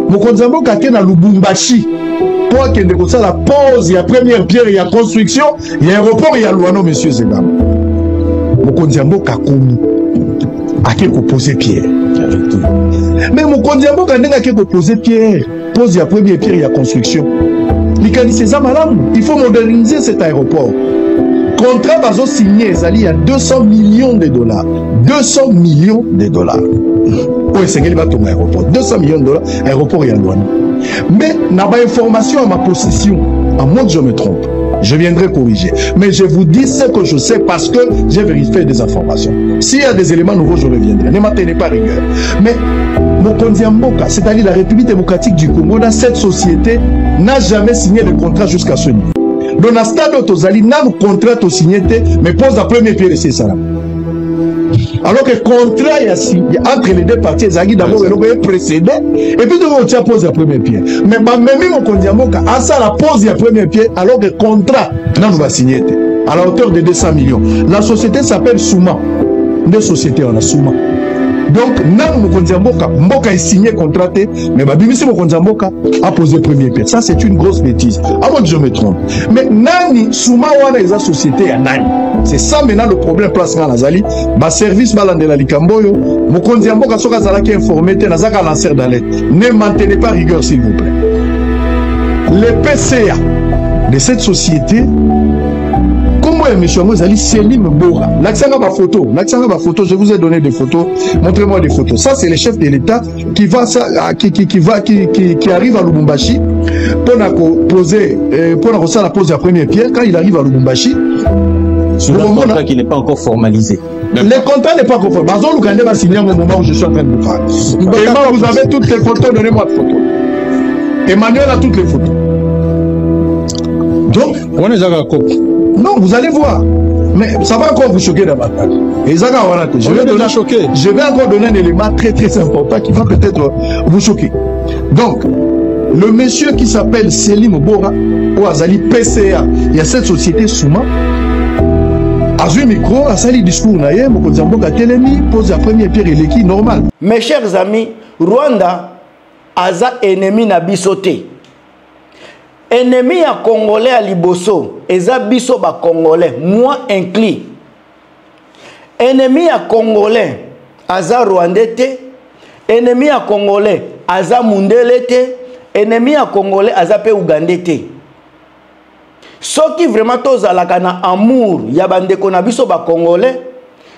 Mokonzamboka ke na Lubumbashi pour que de ça la pause, il y a première pierre, il y a construction, il y a aéroport, il y a Luano, monsieur Zedam. Mokonzamboka komi a quelque poser pierre. Mais Mokonzamboka n'a quelque poser pierre. Pose, il y a première pierre, il y a construction. Il faut moderniser cet aéroport. Contrat bazo signé, il y a 200 millions de dollars. 200 millions de dollars. Oui, c'est qu'il va tomber aéroport. 200 millions de dollars, aéroport et à Luano. Mais, n'a pas information à ma possession. À moins que je me trompe. Je viendrai corriger. Mais je vous dis ce que je sais parce que j'ai vérifié des informations. S'il y a des éléments nouveaux, je reviendrai. Ne m'attendez pas rigueur. Mais, Mokonzamboka, c'est-à-dire la République démocratique du Congo, dans cette société, n'a jamais signé de contrat jusqu'à ce niveau. Dans le stade Otozali, n'a pas de contrat signé, mais pose la première pierre de ces salams. Alors que le contrat entre les deux parties, d'abord précédé, et puis on pose la première pierre. Mais même Mokonzamboka, à ça la pose la première pierre, alors que le contrat n'a pas signé à la hauteur de 200 millions. La société s'appelle Souma. Deux sociétés en a Souma. Donc, Nan Mokonzamboka, Mboka est signé contrat, mais Babimisi Mokonzamboka a posé premier pierre. Ça, c'est une grosse bêtise. Avant que je me trompe. Mais Nani, Souma, Wana, est la société à Nani. C'est ça maintenant le problème place dans la Zali. Ma service malande la Likamboyo, Mokonzamboka Soka Zalaki informé, Nazaka lanceur d'alerte. Ne maintenez pas rigueur, s'il vous plaît. Les PCA de cette société, comment est M. Mozali Selim Bora? L'accent à ma photo, je vous ai donné des photos. Montrez-moi des photos. Ça, c'est le chef de l'État qui arrive à Lubumbashi pour poser la pose de la première pierre. Quand il arrive à Lubumbashi, sur le contrat qui n'est pas encore formalisé. Le contrat n'est pas encore formalisé. Bazon Lukande va signer au moment où je suis en train de vous parler. Emma, vous avez toutes les photos, donnez-moi de photos. Emmanuel a toutes les photos. Donc, on est d'accord. Non, vous allez voir. Mais ça va encore vous choquer davantage. Et ça va je vais encore donner un élément très très important qui va peut-être vous choquer. Donc, le monsieur qui s'appelle Selim Bora, ou Azali PCA, il y a cette société Souma. Azui micro, Azali discours naïe, Mokonzamboka Telemi pose la première pierre et l'équipe normale. Mes chers amis, Rwanda aza ennemi na bisoté. Ennemi à Congolais à Liboso, eza biso ba Congolais, moi inclus. Ennemi à Congolais, aza Rwandais te. Ennemi à Congolais, aza Mundele te. Ennemi à Congolais, aza pe Ougandais te. Ceux qui vraiment tozalaka na amour, ya bandeko na biso ba Congolais,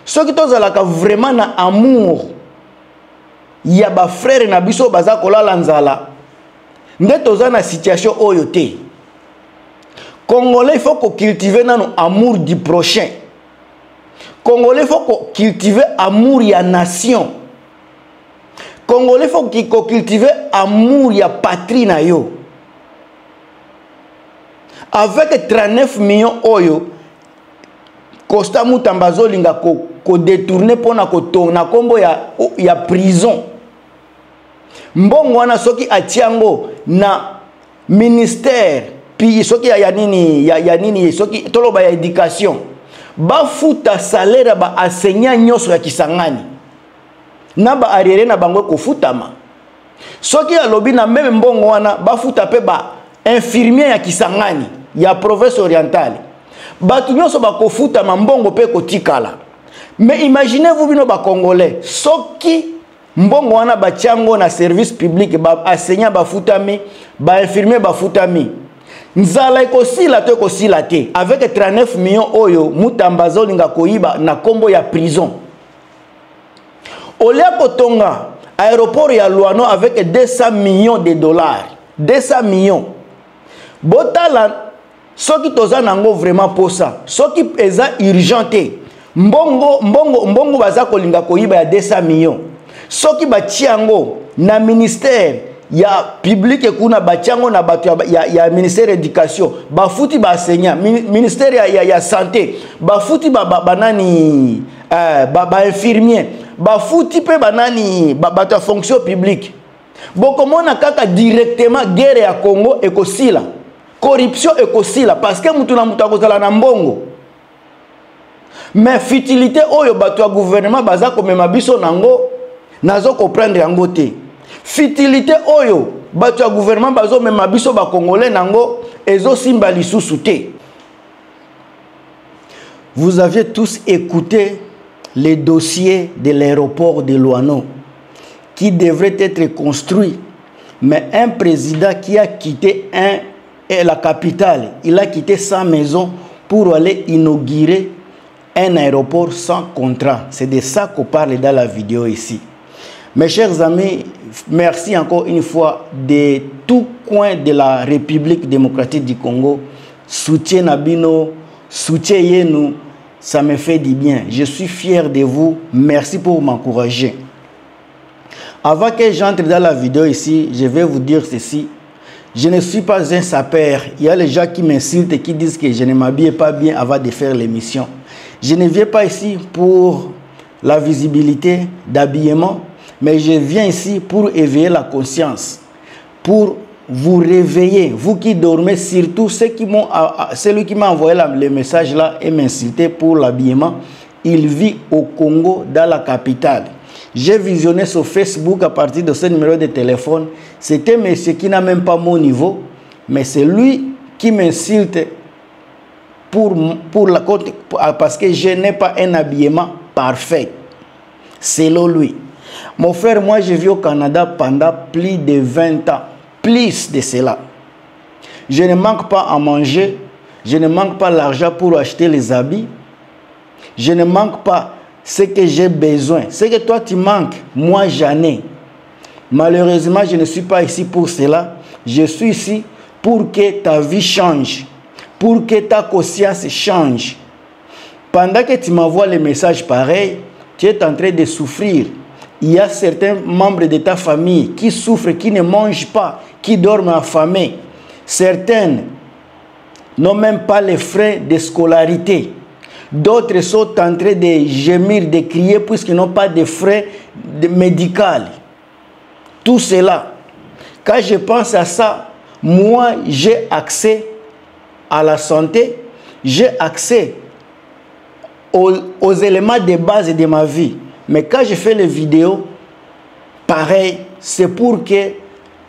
ceux qui tozalaka vraiment na amour, ya ba frère na biso baza kolala nzala. Nde toza na situation oyo te. Congolais, il faut qu'on cultive notre amour du prochain. Congolais, il faut qu'on cultive amour ya nation. Congolais, il faut qu'on cultive amour ya patrie na yo. Avec 39 millions oyo, Costa Mutambazo linga ko détourner pour na ko na kombo ya prison. Mbongo wana soki atiango na ministère puis soki ya nini soki toloba ya éducation ba futa salaire ba enseignant nyoso ya Kisangani na ba arrière na bango ko futama soki ya lobi na même mbongo wana ba futa pe ba infirmier ya Kisangani ya province orientale batu nyoso ba ko futama mbongo pe ko tikala. Mais imaginez-vous bino ba Congolais soki mbongo wana batiango na service public ba enseignant ba futami ba infirmier ba futami nzala ekosila to ekosila te avec 39 millions oyo Mutambazo linga koyiba na kombo ya prison olia kotonga aéroport ya Luano avec 200 millions de dollars 200 millions botala soki toza nango vraiment posa soki eza urgente mbongo baza kolinga koyiba ya 200 millions soki batiango na ministère ya public kuna batiango na bato ya ministère éducation bafuti ba enseignant ministère ya santé bafuti banani ba infirmier bafuti pe banani bato ya fonction publique bokomona kaka directement guerre ya Congo ekosila corruption ekosila parce que mutu na mutu akozala na mbongo. Mais futilité oyo bato ya gouvernement baza komema biso nango nazo comprendre yango te. Futilité oyo bato ya gouvernement bazo mema biso ba congolais nango ezo simba lisusu te. Vous aviez tous écouté les dossiers de l'aéroport de Louano qui devrait être construit, mais un président qui a quitté la capitale, il a quitté sa maison pour aller inaugurer un aéroport sans contrat. C'est de ça qu'on parle dans la vidéo ici. Mes chers amis, merci encore une fois de tout coin de la République démocratique du Congo. Soutien Nabino, soutien nous, ça me fait du bien. Je suis fier de vous. Merci pour m'encourager. Avant que j'entre dans la vidéo ici, je vais vous dire ceci. Je ne suis pas un sapeur. Il y a les gens qui m'insultent et qui disent que je ne m'habille pas bien avant de faire l'émission. Je ne viens pas ici pour la visibilité d'habillement, mais je viens ici pour éveiller la conscience, pour vous réveiller, vous qui dormez, surtout celui qui m'a envoyé le message là et m'insulté pour l'habillement. Il vit au Congo, dans la capitale. J'ai visionné sur Facebook à partir de ce numéro de téléphone. C'était un monsieur qui n'a même pas mon niveau, mais c'est lui qui m'insulte parce que je n'ai pas un habillement parfait. Selon lui. Mon frère, moi je vis au Canada pendant plus de 20 ans. Plus de cela. Je ne manque pas à manger. Je ne manque pas l'argent pour acheter les habits. Je ne manque pas ce que j'ai besoin. Ce que toi tu manques, moi j'en ai. Malheureusement, je ne suis pas ici pour cela. Je suis ici pour que ta vie change. Pour que ta conscience change. Pendant que tu m'envoies les messages pareils, tu es en train de souffrir. Il y a certains membres de ta famille qui souffrent, qui ne mangent pas, qui dorment affamés. Certaines n'ont même pas les frais de scolarité. D'autres sont en train de gémir, de crier puisqu'ils n'ont pas de frais médicaux. Tout cela, quand je pense à ça, moi j'ai accès à la santé, j'ai accès aux éléments de base de ma vie. Mais quand je fais les vidéos, pareil, c'est pour que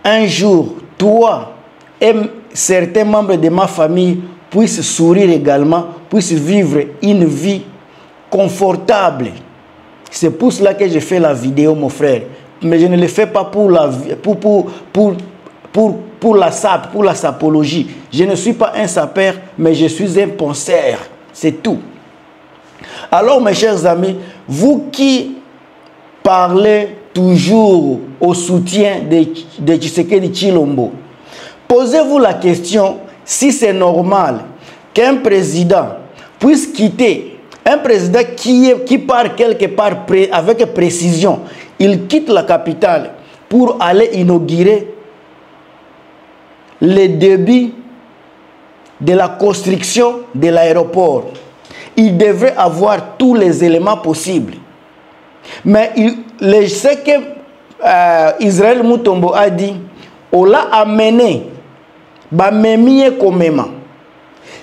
un jour, toi et certains membres de ma famille puissent sourire également, puissent vivre une vie confortable. C'est pour cela que je fais la vidéo, mon frère. Mais je ne le fais pas pour la SAP, pour la sapologie. Je ne suis pas un sapeur, mais je suis un penseur. C'est tout. Alors, mes chers amis, vous qui parlez toujours au soutien de Tshisekedi Tshilombo, posez-vous la question si c'est normal qu'un président puisse quitter, un président qui part quelque part avec précision, il quitte la capitale pour aller inaugurer le début de la construction de l'aéroport. Il devrait avoir tous les éléments possibles. Mais ce que Israël Mutombo a dit, on l'a amené,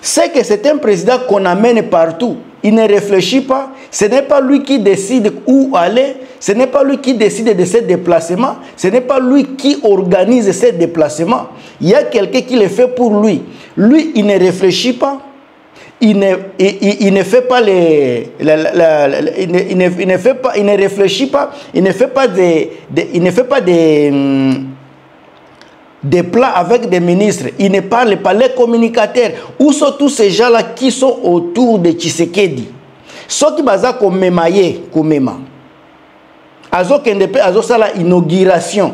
c'est que c'est un président qu'on amène partout. Il ne réfléchit pas. Ce n'est pas lui qui décide où aller. Ce n'est pas lui qui décide de ses déplacements. Ce n'est pas lui qui organise ses déplacements. Il y a quelqu'un qui le fait pour lui. Lui, il ne réfléchit pas. Il ne fait pas il ne réfléchit pas, il ne fait pas des plans avec des ministres, il ne parle pas, les communicateurs. Où sont tous ces gens-là qui sont autour de Tshisekedi? Ceux qui baza komemaye komema. Azo kendepe azo sala inauguration.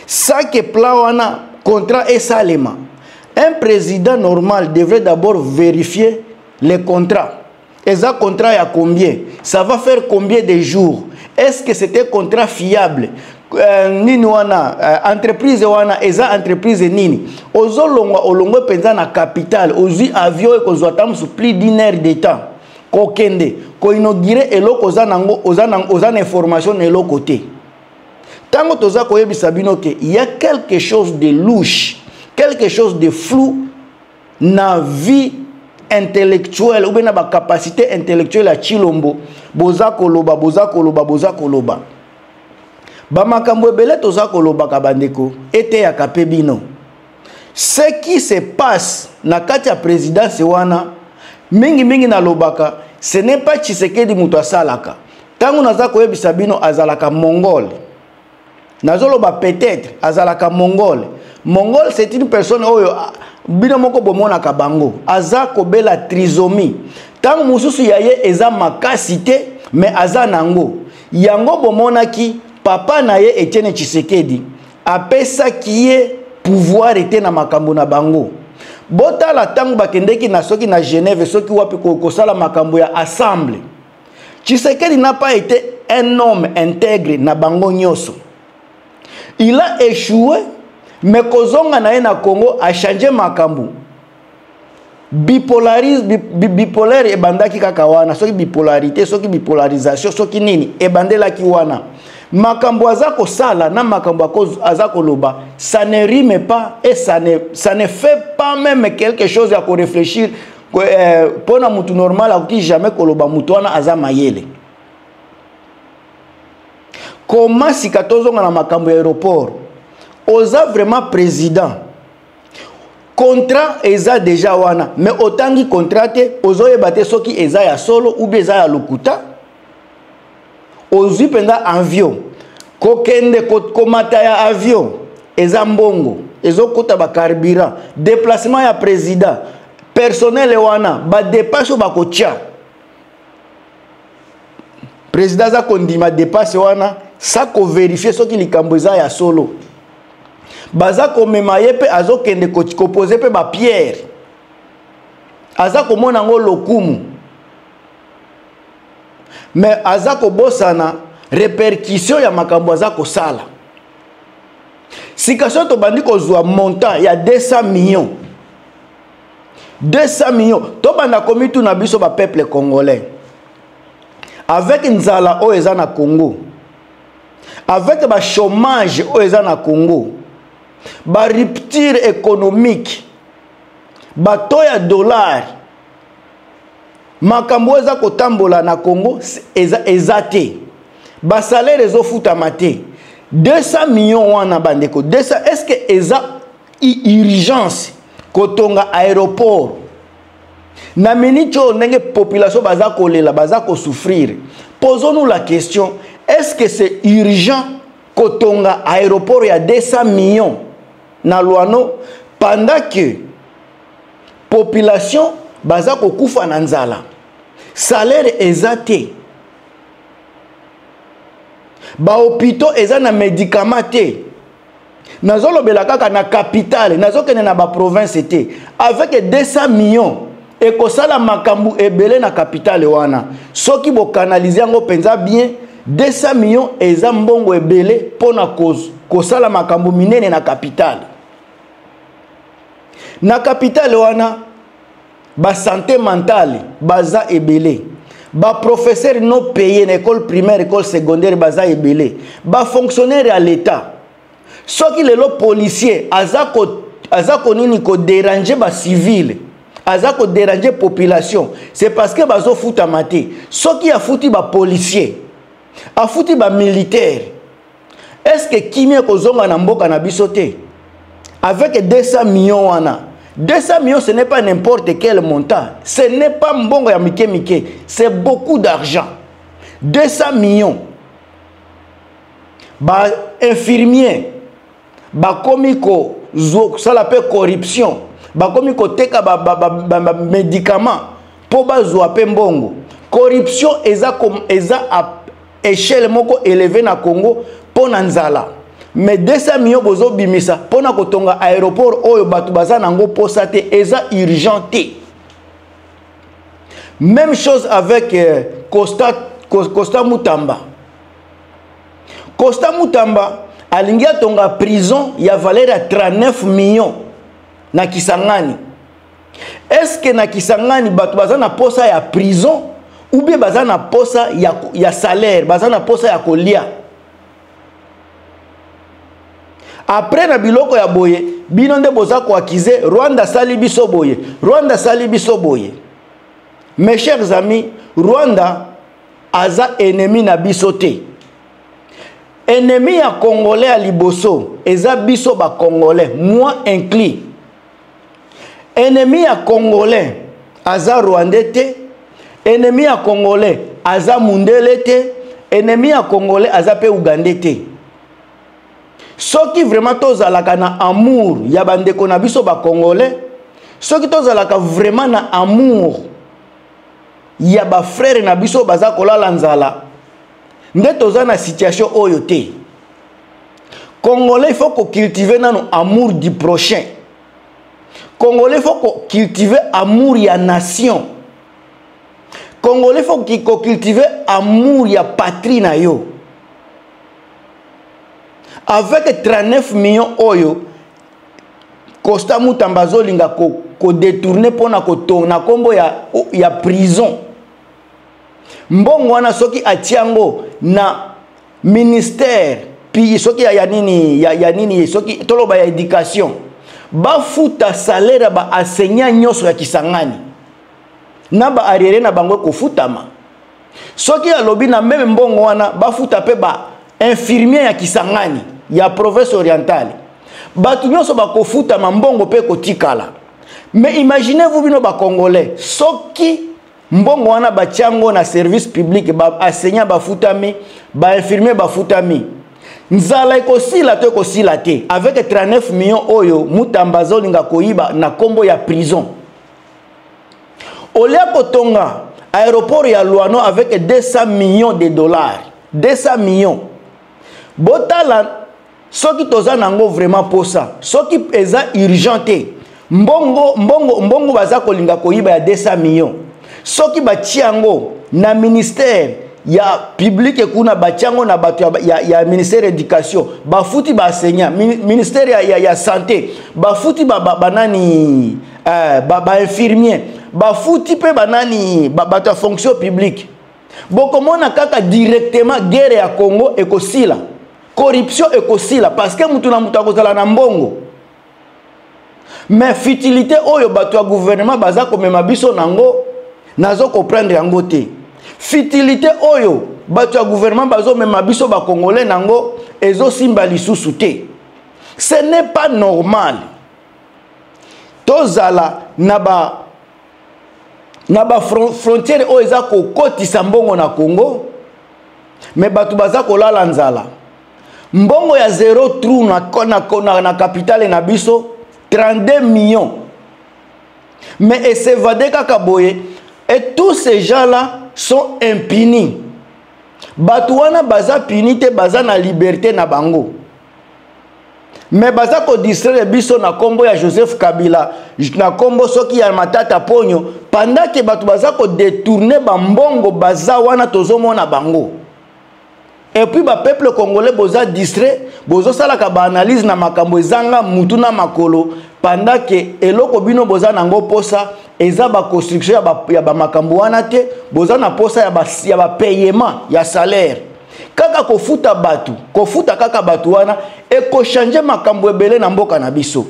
Ça que plan wana contrat et salema. Un président normal devrait d'abord vérifier les contrats. Et ça, contrat, il y a combien? Ça va faire combien de jours? Est-ce que c'est un contrat fiable? Nini wana entreprise wana eza entreprise nini? Ozo longwa olongwe penza na capitale, ozi avion e kozwa tam sous plus d'une heure de temps. Ko kende, ko inaugure eloko oza na information na eloko te. Tango toza koyebisa bino ke il y a quelque chose de louche. Quelque chose de flou na vie intellectuelle ou bien na ba capacité intellectuelle à Tshilombo. Boza koloba. Ba makambo ebele toza kolobaka bandeko ete ya kapebino. Ce qui se passe na kati ya présidence wana mingi na lobaka, ce n'est pas Tshisekedi muto asalaka. Tango naza koyebisa bino azalaka mongol. Nazoloba peut-être azalaka mongol. Mongol c'est une personne oyo bino moko bomona kabango. Azako bela trisomie. Tango mususu yaye eza makasite mais aza nango. Yango bomona ki papa na ye Etienne Tshisekedi apesa kiye pouvoir était na makambo na bango. Bota la tango bakendeki na soki na Genève soki wapi kosala makambo ya assemblée. Tshisekedi n'a pas été un homme intègre na bango nyoso. Il a échoué, mais kozonga na ye na Congo a changé makambo. Bipolaire ebandaki kaka wana, soki bipolarité, soki bipolarisation, soki nini ebandela ki wana. Makambo azako sala na makambo azako loba, ça ne rime pas et ça ne fait pas même quelque chose à réfléchir. Pour na mutu normal a qui jamais koloba mutu wana aza mayele. Comment si 14 ans na makambo aéroport oza vraiment président contrat eza déjà wana mais autant contrat te ozoye bate soki eza ya solo ou bien eza ya lokuta ozwi penga avion kokende komata ya avion eza mbongo ezokota ba carburant déplacement ya président personnel wana ba dépasse ba kocha président za kondima dépasse wana ça ko vérifier soki likambo eza ya solo baza ko memaye pe azokende ko poser pe ba pierre aza ko mona ngo lokumu mais aza ko bosana répercussion ya makambo aza ko sala sikaso to bandi ko zwa montant ya 200 millions 200 millions to banda komitu na biso ba peuple congolais avec nzala o eza na Congo avec ba chômage o eza na Congo ba rupture économique ba taux ya dollar makambo eza kotambola na Congo eza te ba salaire ezofuta mate 200 millions wana bandeko 200 est-ce que eza urgence kotonga aéroport na minicho ndenge population baza kolela baza ko souffrir. Posons-nous la question, est-ce que c'est urgent kotonga aéroport ya 200 millions na Luano pendant que population baza ko kufa na nzala salaire ezate ba hôpitaux eza na médicament te nazolobela kaka na capitale nazokene na ba province te avec 200 millions et kosala makambu ebele na capitale wana soki bo canaliser yango penza bien 200 millions eza mbongo ebele pona kosala makambu minene na capitale wana ba santé mentale baza ebele ba professeur non payé na école primaire école secondaire baza ebele ba fonctionnaire à l'état soki lelo policier azako nini ko déranger ba civil azako déranger population c'est parce que bazo futa maté soki a futi ba policier a futi ba militaire est-ce que kimia kozonga na mboka na bisote avec 200 millions wana 200 millions ce n'est pas n'importe quel montant ce n'est pas mbongo ya mike c'est beaucoup d'argent 200 millions ba infirmier ba komiko ça l'appelle corruption ba komiko teka ba médicament po bazwa pe mbongo corruption eza à échelle moko élevé na Congo pona nzala mais 200 millions bozo bimisa pona kotonga aéroport oyo batu baza nango posa te eza urgenté. Même chose avec Costa Mutamba. Costa Mutamba alingi atonga prison ya valeur ya 39 millions na Kisangani. Est-ce que na Kisangani batu baza na posa ya prison ou bien baza na posa ya salaire, baza na posa ya kolia? Après na biloko ya boye bino nde boza ko akize Rwanda sali biso boye, Rwanda sali biso boye. Mes chers amis, Rwanda aza ennemi na biso te. ennemi ya congolais à liboso eza biso ba congolais moi inclus. Ennemi ya congolais aza rwandais te, ennemi ya congolais aza mundele te, ennemi ya congolais aza pe ugandais te. Soki vraiment tozalaka na amour ya bandeko na biso ba congolais, soki tozalaka vraiment na amour ya ba frère na biso baza kolala nzala, nde toza na situation oyo te. Congolais il faut qu'on cultive nano amour du prochain. Congolais il faut qu'on cultive amour ya nation. Congolais il faut qu'on cultive amour ya patrie na yo. Avec 39 millions oyo Costa Mutambazo linga ko détourner pona ko tona kombo ya prison. Mbongo wana soki atiango na ministère puis soki ya nini soki toloba ya éducation ba futa salaire ba enseignant nyoso ya Kisangani na ba arrière na bango ko futama. Soki ya lobi na même mbongo wana ba futa pe ba infirmier ya Kisangani ya province orientale batu nyoso ba ko futama mbongo pe ko tikala. Mais imaginez-vous bino ba congolais soki mbongo wana ba tiango na service public ba enseignant ba futami ba infirmier ba futami nzala ekosila to ekosila te avec 39 millions oyo Mutambazo linga koyiba na kombo ya prison. Olia kotonga aéroport ya Luano avec 200 millions de dollars 200 millions botala soki toza nango vraiment posa soki eza urgente mbongo baza kolinga koyiba ya 200 millions soki batiango na ministère ya public kuna batiango na bato ya ministère éducation bafuti ba enseignant ministère ya santé bafuti banani ba infirmier bafuti pe banani bato ya fonction publique bokomona kaka directement guerre ya Congo ekosila corruption ekosila parce que mutu na mutu akozala na mbongo. Mais futilité oyo bato ya gouvernement baza komema biso nango nazo comprendre yango te. Futilité oyo bato ya gouvernement bazo mema biso ba congolais nango ezo simba lisusu te. Ce n'est pas normal. Tozala na ba frontière oyo eza ko kotisa mbongo na Congo mais bato baza kolala nzala. Mbongo ya zéro trou na capitale na biso 32 millions. Mais Essevade Kakaboye et tous ces gens-là sont impunis. Batouana baza punité baza na liberté na bango. Mais baza ko distraire biso na kombo ya Joseph Kabila na kombo soki ya Matata Ponyo pendant que batu baza ko détourner ba mbongo baza wana tozomona bango. Et puis ba peuple congolais boza distrait bozo sala ka ba analyse na makambo ezanga mutu na makolo pendant que eloko bino boza nango posa eza ba construction ya ba makambo wana te boza na posa ya ba paiement ya salaire kaka kofuta batu kofuta kaka batu wana e ko changer makambo ebele na mboka na biso.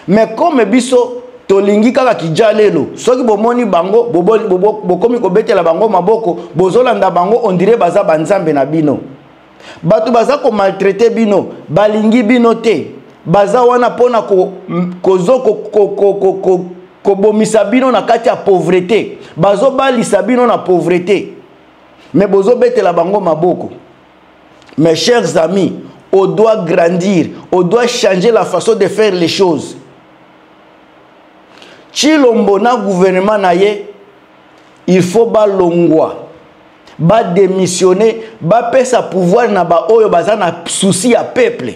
Mais comme biso tolingi kaka kijalelo soki bomoni bango bokomi kobetela bango maboko bozolanda bango on dirait baza banzambe na bino. Batu baza ko maltraiter bino balingi bino te baza wana pona ko bomisa bino na kati ya pauvreté bazo balisa bino na pauvreté mais bozo betela bango maboko. Mes chers amis, on doit grandir, on doit changer la façon de faire les choses. Chilombo na gouvernement na ye il faut balongwa ba démissionner ba pesa pouvoir na ba oyo baza na souci ya peuple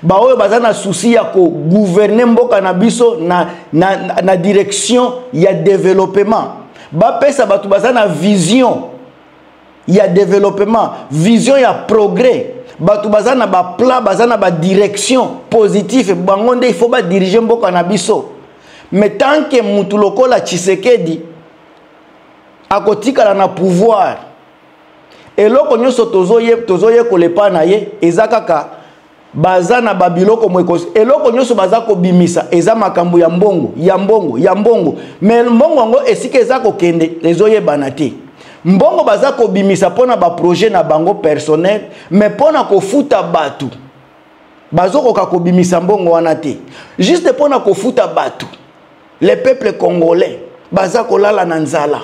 ba oyo baza na souci ya ko gouverner mboka na biso na direction ya développement ba pesa batu baza na vision ya développement vision ya progrès batu baza na ba plan baza na ba direction positive bango nde il faut ba diriger mboka na biso. Mais tant que mutu lokola Tshisekedi akotikala na pouvoir eloko nyoso tozoye kolepa na ye eza kaka baza na babiloko mwekos eloko nyoso baza ko bimisa eza makambo ya mbongo mais mbongo ngo esika eza ko kende ezoye banate mbongo baza ko bimisa pona ba projet na bango personnel mais pona ko futa batu bazoko ka ko bimisa mbongo wana te juste pona ko futa batu les peuples congolais baza ko lala na nzala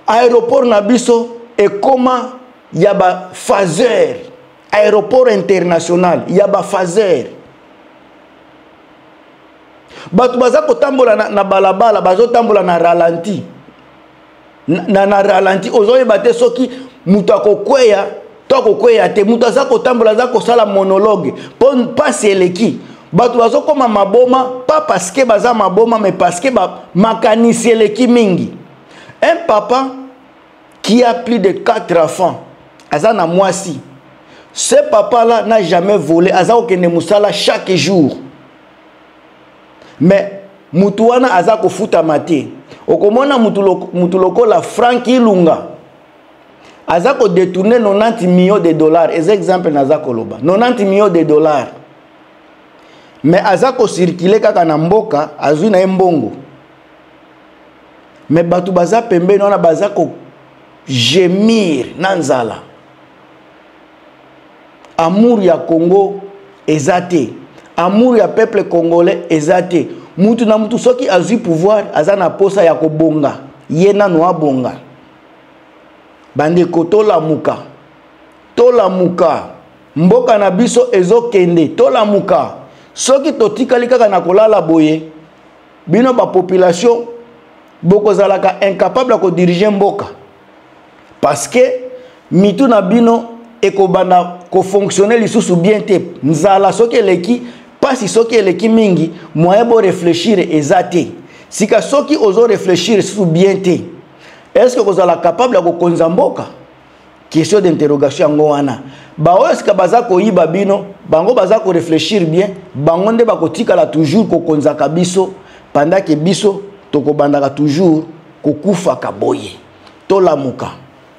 aéroport na biso et comment ya ba phaseur aéroport international ya ba phaseur batu baza ko tambola na balabala bazo tambola na ralenti na ralenti ozoye bate soki mutu akokweya to akokweya te mutu aza kotambola za kosala monologue pon pasi eleki batu bazo koma maboma pas parce que baza maboma mais parce que makanisi eleki mingi. Un papa qui a plus de 4 enfants aza na mwasi, ce papa là n'a jamais volé, aza okende musala chaque jour, mais mutu wana aza kofuta mate. Okomona mutu lokola Frank Ilunga aza ko détourner 90 millions de dollars. Ez exemple naza koloba 90 millions de dollars, mais aza ko circuler kaka na mboka azui na mbongo, mais batu baza pembe nona baza ko gemir na nzala. Amour ya Congo ezate, amour ya peuple congolais ezate. Mutu na mutu soki azui pouvoir aza na posa ya kobonga yena no abonga. Bandeko tola muka mboka na biso ezokende tola muka soki totikali kaka na kolala boye bino ba population boko zalaka incapable ko diriger mboka parce que mitu na bino ekobana ko fonctionner lisusu bien te nzala soki eleki pasi soki eleki mingi moyen bo réfléchir ezate sika soki ozo réfléchir sous bien te est-ce que vous êtes capable de konza mboka? Question d'interrogation yango wana ba oska baza ko yiba bino bango baza ko réfléchir bien bango nde ba kotikala toujours ko konza kabiso pendant que biso tokobandaka toujours kokufa kaboye tolamuka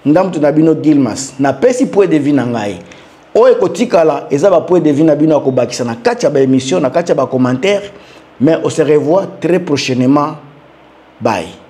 ndam tu na bino Gilmas na pesi point de vue na ngai oye kotikala eza ba point de vue na bino akobakisa na kati ya ba émission na kati ya ba commentaire, mais on se revoit très prochainement. Bye.